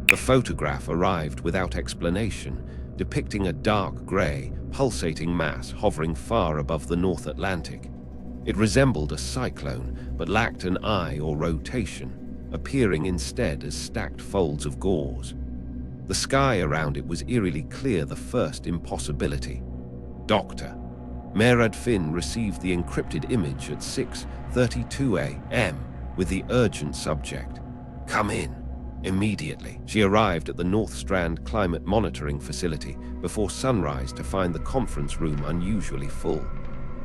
The photograph arrived without explanation, depicting a dark grey, pulsating mass hovering far above the North Atlantic. It resembled a cyclone, but lacked an eye or rotation, appearing instead as stacked folds of gauze. The sky around it was eerily clear, the first impossibility. Doctor. Merad Finn received the encrypted image at 6:32 a.m. with the urgent subject, "Come in." Immediately, she arrived at the North Strand Climate Monitoring Facility before sunrise to find the conference room unusually full.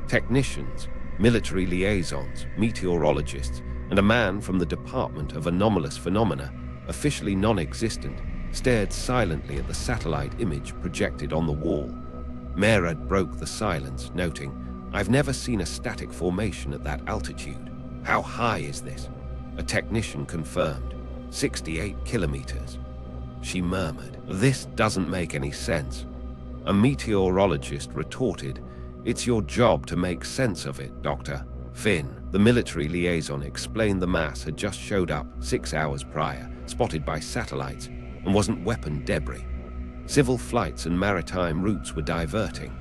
Technicians, military liaisons, meteorologists, and a man from the Department of Anomalous Phenomena, officially non-existent, stared silently at the satellite image projected on the wall. Merad broke the silence, noting, "I've never seen a static formation at that altitude. How high is this?" A technician confirmed, 68 kilometers. She murmured, "This doesn't make any sense." A meteorologist retorted, "It's your job to make sense of it, Dr. Finn." The military liaison explained the mass had just showed up 6 hours prior, spotted by satellites, and wasn't weapon debris. Civil flights and maritime routes were diverting.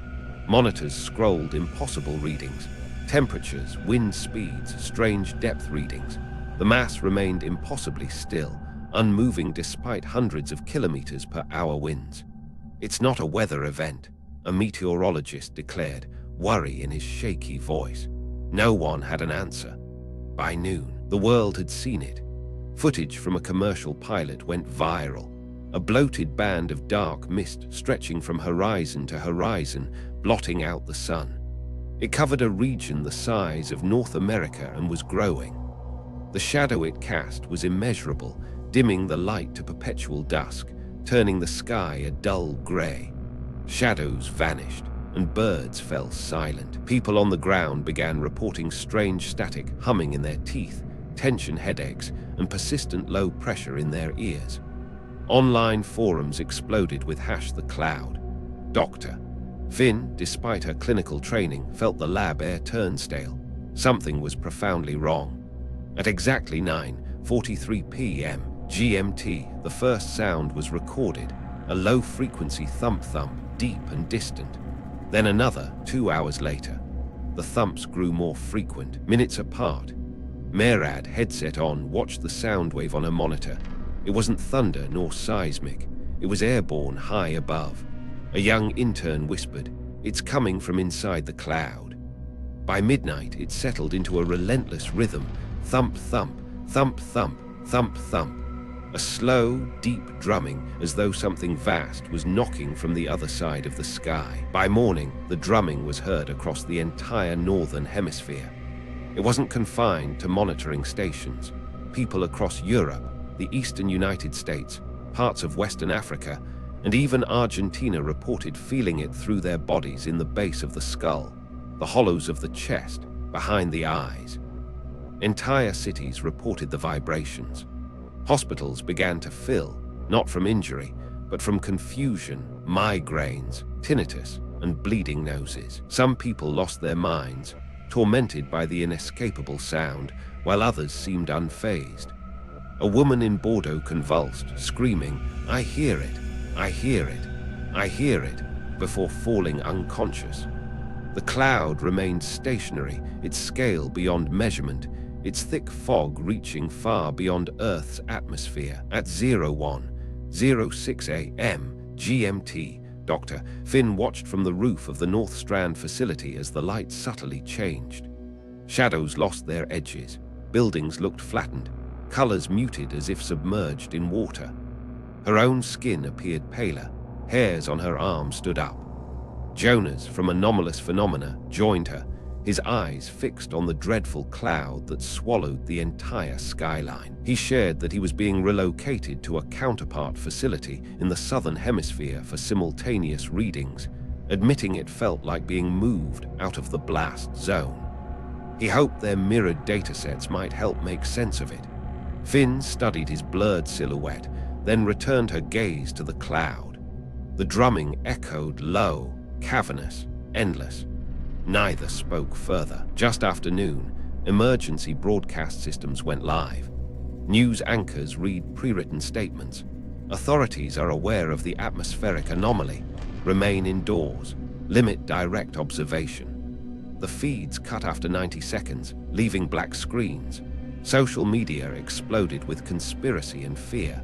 Monitors scrolled impossible readings, temperatures, wind speeds, strange depth readings. The mass remained impossibly still, unmoving despite hundreds of kilometers per hour winds. "It's not a weather event," a meteorologist declared, worry in his shaky voice. No one had an answer. By noon, the world had seen it. Footage from a commercial pilot went viral. A bloated band of dark mist stretching from horizon to horizon, blotting out the sun. It covered a region the size of North America and was growing. The shadow it cast was immeasurable, dimming the light to perpetual dusk, turning the sky a dull grey. Shadows vanished, and birds fell silent. People on the ground began reporting strange static humming in their teeth, tension headaches, and persistent low pressure in their ears. Online forums exploded with #the cloud. Dr. Finn, despite her clinical training, felt the lab air turn stale. Something was profoundly wrong. At exactly 9:43 p.m. GMT, the first sound was recorded, a low-frequency thump-thump, deep and distant. Then another 2 hours later. The thumps grew more frequent, minutes apart. Merad, headset on, watched the sound wave on her monitor. It wasn't thunder nor seismic. It was airborne high above. A young intern whispered, "It's coming from inside the cloud." By midnight, it settled into a relentless rhythm, thump-thump, thump-thump, thump-thump. A slow, deep drumming, as though something vast was knocking from the other side of the sky. By morning, the drumming was heard across the entire northern hemisphere. It wasn't confined to monitoring stations. People across Europe, the eastern United States, parts of Western Africa, and even Argentina reported feeling it through their bodies in the base of the skull, the hollows of the chest, behind the eyes. Entire cities reported the vibrations. Hospitals began to fill, not from injury, but from confusion, migraines, tinnitus, and bleeding noses. Some people lost their minds, tormented by the inescapable sound, while others seemed unfazed. A woman in Bordeaux convulsed, screaming, "I hear it, I hear it, I hear it," before falling unconscious. The cloud remained stationary, its scale beyond measurement, its thick fog reaching far beyond Earth's atmosphere. At 01:06 a.m. GMT, Dr. Finn watched from the roof of the North Strand facility as the light subtly changed. Shadows lost their edges, buildings looked flattened, colors muted as if submerged in water. Her own skin appeared paler, hairs on her arms stood up. Jonas from Anomalous Phenomena joined her, his eyes fixed on the dreadful cloud that swallowed the entire skyline. He shared that he was being relocated to a counterpart facility in the southern hemisphere for simultaneous readings, admitting it felt like being moved out of the blast zone. He hoped their mirrored datasets might help make sense of it. Finn studied his blurred silhouette, then returned her gaze to the cloud. The drumming echoed low, cavernous, endless. Neither spoke further. Just after noon, emergency broadcast systems went live. News anchors read pre-written statements. Authorities are aware of the atmospheric anomaly, remain indoors, limit direct observation. The feeds cut after 90 seconds, leaving black screens. Social media exploded with conspiracy and fear.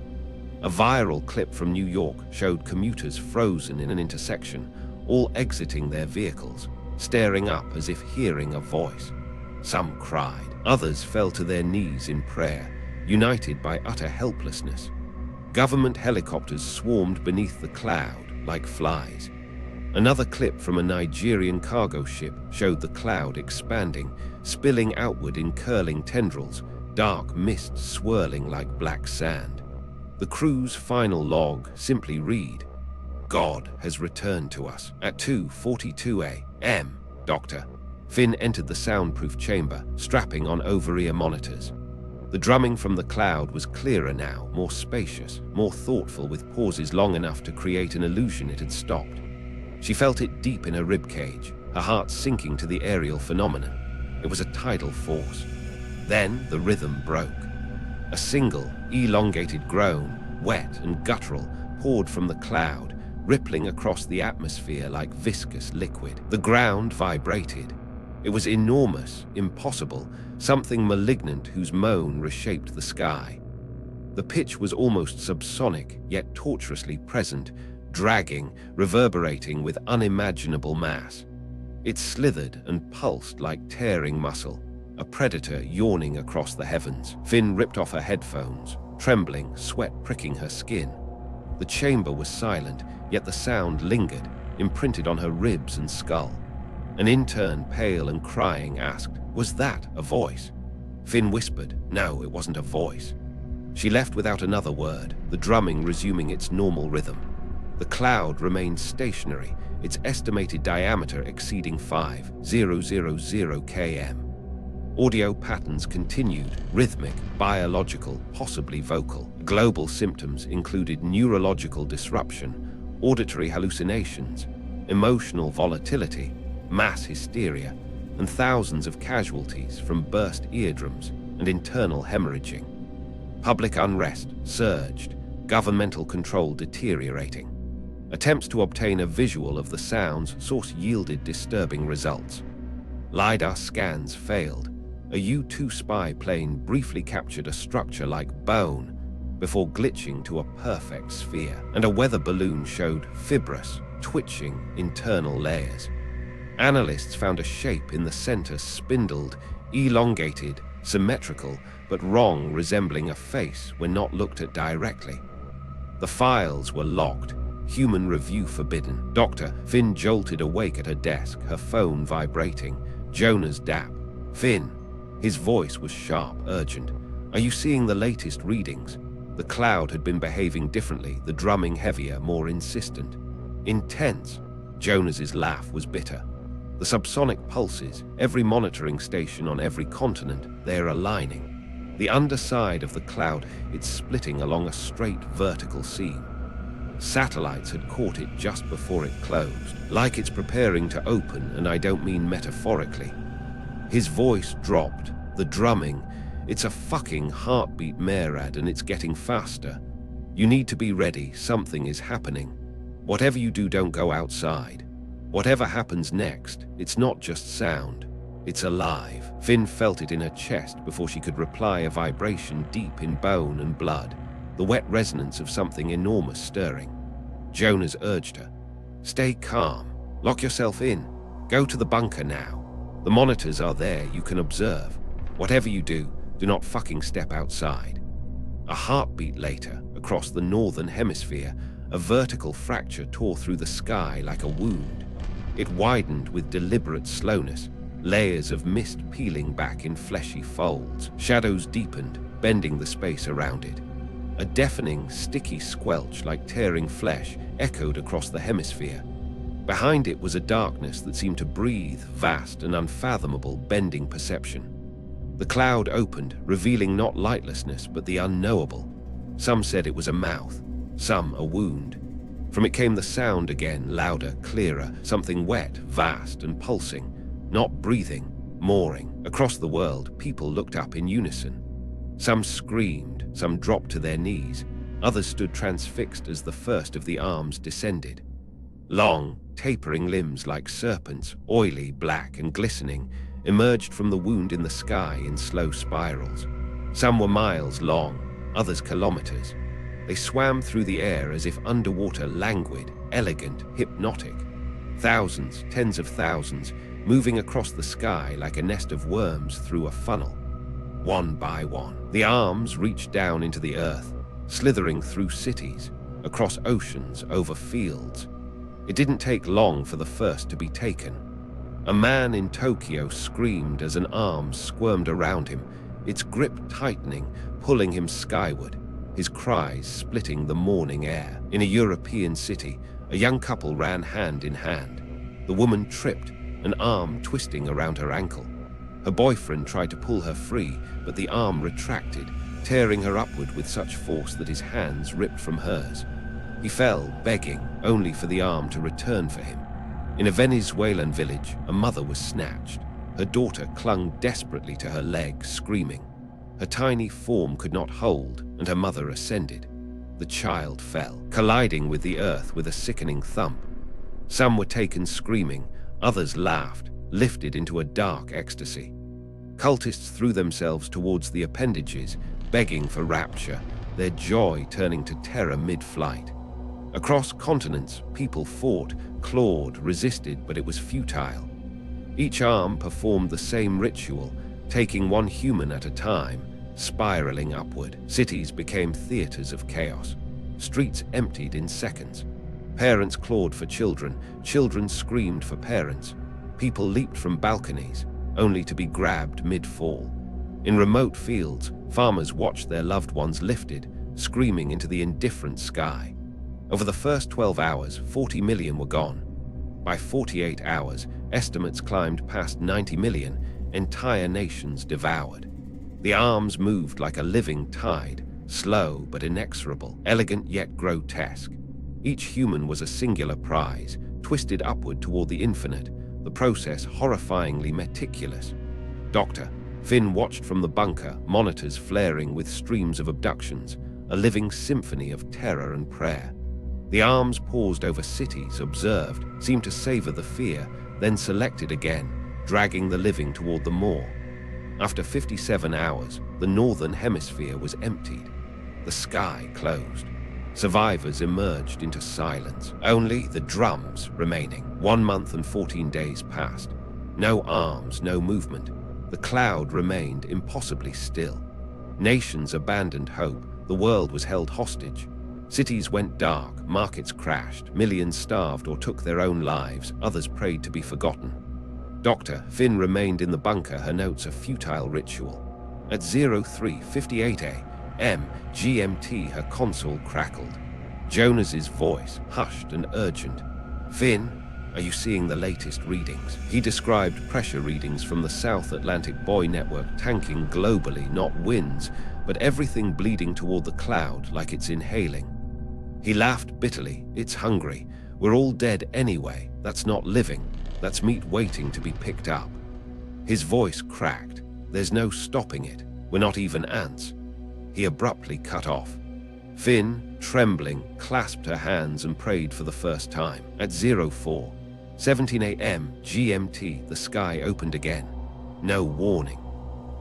A viral clip from New York showed commuters frozen in an intersection, all exiting their vehicles, staring up as if hearing a voice. Some cried, others fell to their knees in prayer, united by utter helplessness. Government helicopters swarmed beneath the cloud like flies. Another clip from a Nigerian cargo ship showed the cloud expanding, spilling outward in curling tendrils, dark mist swirling like black sand. The crew's final log simply read, "God has returned to us at 2:42 a.m., Doctor." Finn entered the soundproof chamber, strapping on over-ear monitors. The drumming from the cloud was clearer now, more spacious, more thoughtful, with pauses long enough to create an illusion it had stopped. She felt it deep in her ribcage, her heart sinking to the aerial phenomenon. It was a tidal force. Then the rhythm broke. A single, elongated groan, wet and guttural, poured from the cloud, rippling across the atmosphere like viscous liquid. The ground vibrated. It was enormous, impossible, something malignant whose moan reshaped the sky. The pitch was almost subsonic, yet tortuously present, dragging, reverberating with unimaginable mass. It slithered and pulsed like tearing muscle, a predator yawning across the heavens. Finn ripped off her headphones, trembling, sweat pricking her skin. The chamber was silent, yet the sound lingered, imprinted on her ribs and skull. An intern, pale and crying, asked, "Was that a voice?" Finn whispered, "No, it wasn't a voice." She left without another word, the drumming resuming its normal rhythm. The cloud remained stationary, its estimated diameter exceeding 5,000 km. Audio patterns continued, rhythmic, biological, possibly vocal. Global symptoms included neurological disruption, auditory hallucinations, emotional volatility, mass hysteria, and thousands of casualties from burst eardrums and internal hemorrhaging. Public unrest surged, governmental control deteriorating. Attempts to obtain a visual of the sound's source yielded disturbing results. LiDAR scans failed. A U-2 spy plane briefly captured a structure like bone before glitching to a perfect sphere, and a weather balloon showed fibrous, twitching internal layers. Analysts found a shape in the center spindled, elongated, symmetrical, but wrong, resembling a face when not looked at directly. The files were locked, human review forbidden. Doctor, Finn jolted awake at her desk, her phone vibrating. Jonah's dap. "Finn." His voice was sharp, urgent. "Are you seeing the latest readings?" The cloud had been behaving differently, the drumming heavier, more insistent. "Intense." Jonas's laugh was bitter. The subsonic pulses, every monitoring station on every continent, they are aligning. The underside of the cloud, it's splitting along a straight vertical seam. Satellites had caught it just before it closed, like it's preparing to open, and I don't mean metaphorically. His voice dropped, the drumming. "It's a fucking heartbeat, Merad, and it's getting faster. You need to be ready, something is happening. Whatever you do, don't go outside. Whatever happens next, it's not just sound, it's alive." Finn felt it in her chest before she could reply, a vibration deep in bone and blood, the wet resonance of something enormous stirring. Jonas urged her, "Stay calm, lock yourself in, go to the bunker now. The monitors are there, you can observe. Whatever you do, do not fucking step outside." A heartbeat later, across the northern hemisphere, a vertical fracture tore through the sky like a wound. It widened with deliberate slowness, layers of mist peeling back in fleshy folds. Shadows deepened, bending the space around it. A deafening, sticky squelch like tearing flesh echoed across the hemisphere. Behind it was a darkness that seemed to breathe, vast and unfathomable, bending perception. The cloud opened, revealing not lightlessness but the unknowable. Some said it was a mouth, some a wound. From it came the sound again, louder, clearer, something wet, vast and pulsing, not breathing, mooring. Across the world, people looked up in unison. Some screamed, some dropped to their knees. Others stood transfixed as the first of the arms descended. Long, tapering limbs like serpents, oily, black, and glistening, emerged from the wound in the sky in slow spirals. Some were miles long, others kilometers. They swam through the air as if underwater, languid, elegant, hypnotic. Thousands, tens of thousands, moving across the sky like a nest of worms through a funnel. One by one, the arms reached down into the earth, slithering through cities, across oceans, over fields. It didn't take long for the first to be taken. A man in Tokyo screamed as an arm squirmed around him, its grip tightening, pulling him skyward, his cries splitting the morning air. In a European city, a young couple ran hand in hand. The woman tripped, an arm twisting around her ankle. Her boyfriend tried to pull her free, but the arm retracted, tearing her upward with such force that his hands ripped from hers. He fell, begging, only for the arm to return for him. In a Venezuelan village, a mother was snatched. Her daughter clung desperately to her leg, screaming. Her tiny form could not hold, and her mother ascended. The child fell, colliding with the earth with a sickening thump. Some were taken screaming, others laughed, lifted into a dark ecstasy. Cultists threw themselves towards the appendages, begging for rapture, their joy turning to terror mid-flight. Across continents, people fought, clawed, resisted, but it was futile. Each arm performed the same ritual, taking one human at a time, spiraling upward. Cities became theaters of chaos. Streets emptied in seconds. Parents clawed for children, children screamed for parents. People leaped from balconies, only to be grabbed mid-fall. In remote fields, farmers watched their loved ones lifted, screaming into the indifferent sky. Over the first 12 hours, 40 million were gone. By 48 hours, estimates climbed past 90 million, entire nations devoured. The arms moved like a living tide, slow but inexorable, elegant yet grotesque. Each human was a singular prize, twisted upward toward the infinite, the process horrifyingly meticulous. Dr. Finn watched from the bunker, monitors flaring with streams of abductions, a living symphony of terror and prayer. The arms paused over cities, observed, seemed to savor the fear, then selected again, dragging the living toward the moor. After 57 hours, the northern hemisphere was emptied. The sky closed. Survivors emerged into silence. Only the drums remaining. 1 month and 14 days passed. No arms, no movement. The cloud remained impossibly still. Nations abandoned hope. The world was held hostage. Cities went dark, markets crashed, millions starved or took their own lives, others prayed to be forgotten. Dr. Finn remained in the bunker, her notes a futile ritual. At 03:58 a.m. GMT, her console crackled. Jonas's voice, hushed and urgent. "Finn, are you seeing the latest readings?" He described pressure readings from the South Atlantic Buoy Network tanking globally, not winds, but everything bleeding toward the cloud like it's inhaling. He laughed bitterly. "It's hungry. We're all dead anyway. That's not living. That's meat waiting to be picked up." His voice cracked. "There's no stopping it. We're not even ants." He abruptly cut off. Finn, trembling, clasped her hands and prayed for the first time. At 04:17 a.m. GMT, the sky opened again. No warning.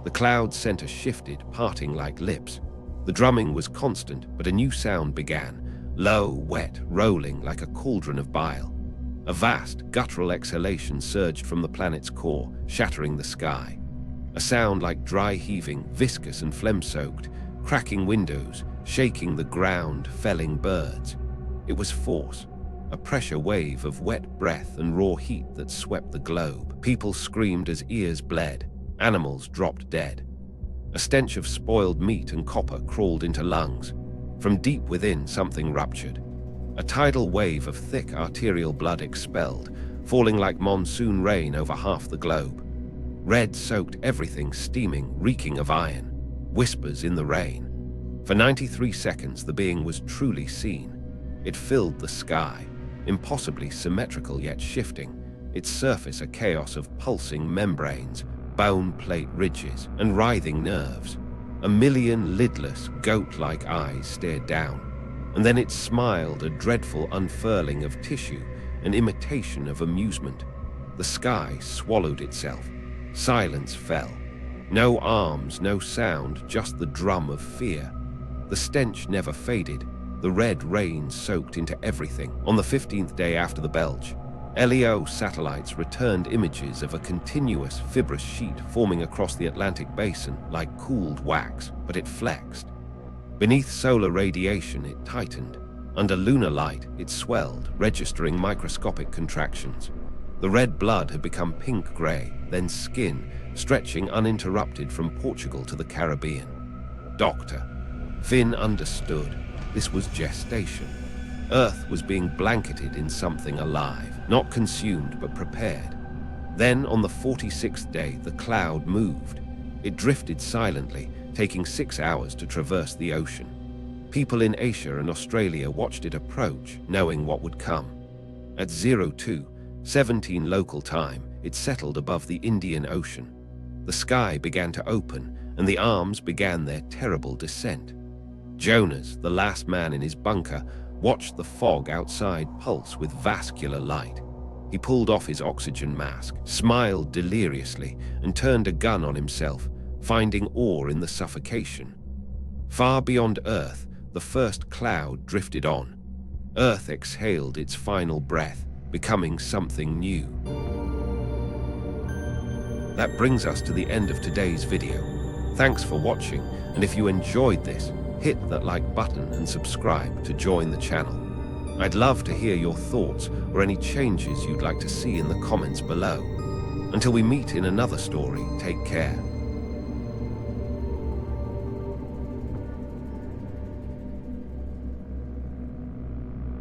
The cloud center shifted, parting like lips. The drumming was constant, but a new sound began. Low, wet, rolling like a cauldron of bile. A vast, guttural exhalation surged from the planet's core, shattering the sky. A sound like dry heaving, viscous and phlegm-soaked, cracking windows, shaking the ground, felling birds. It was force, a pressure wave of wet breath and raw heat that swept the globe. People screamed as ears bled. Animals dropped dead. A stench of spoiled meat and copper crawled into lungs. From deep within, something ruptured. A tidal wave of thick arterial blood expelled, falling like monsoon rain over half the globe. Red soaked everything, steaming, reeking of iron. Whispers in the rain. For 93 seconds, the being was truly seen. It filled the sky, impossibly symmetrical yet shifting, its surface a chaos of pulsing membranes, bone plate ridges, and writhing nerves. A million lidless, goat-like eyes stared down, and then it smiled, a dreadful unfurling of tissue, an imitation of amusement. The sky swallowed itself. Silence fell. No arms, no sound, just the drum of fear. The stench never faded. The red rain soaked into everything. On the 15th day after the belch, LEO satellites returned images of a continuous fibrous sheet forming across the Atlantic basin like cooled wax, but it flexed. Beneath solar radiation, it tightened. Under lunar light, it swelled, registering microscopic contractions. The red blood had become pink-gray, then skin, stretching uninterrupted from Portugal to the Caribbean. Doctor. Finn understood. This was gestation. Earth was being blanketed in something alive, not consumed but prepared. Then, on the 46th day, the cloud moved. It drifted silently, taking 6 hours to traverse the ocean. People in Asia and Australia watched it approach, knowing what would come. At 02:17 local time, it settled above the Indian Ocean. The sky began to open, and the arms began their terrible descent. Jonas, the last man in his bunker, watched the fog outside pulse with vascular light. He pulled off his oxygen mask, smiled deliriously, and turned a gun on himself, finding awe in the suffocation. Far beyond Earth, the first cloud drifted on. Earth exhaled its final breath, becoming something new. That brings us to the end of today's video. Thanks for watching, and if you enjoyed this, hit that like button and subscribe to join the channel. I'd love to hear your thoughts or any changes you'd like to see in the comments below. Until we meet in another story, take care.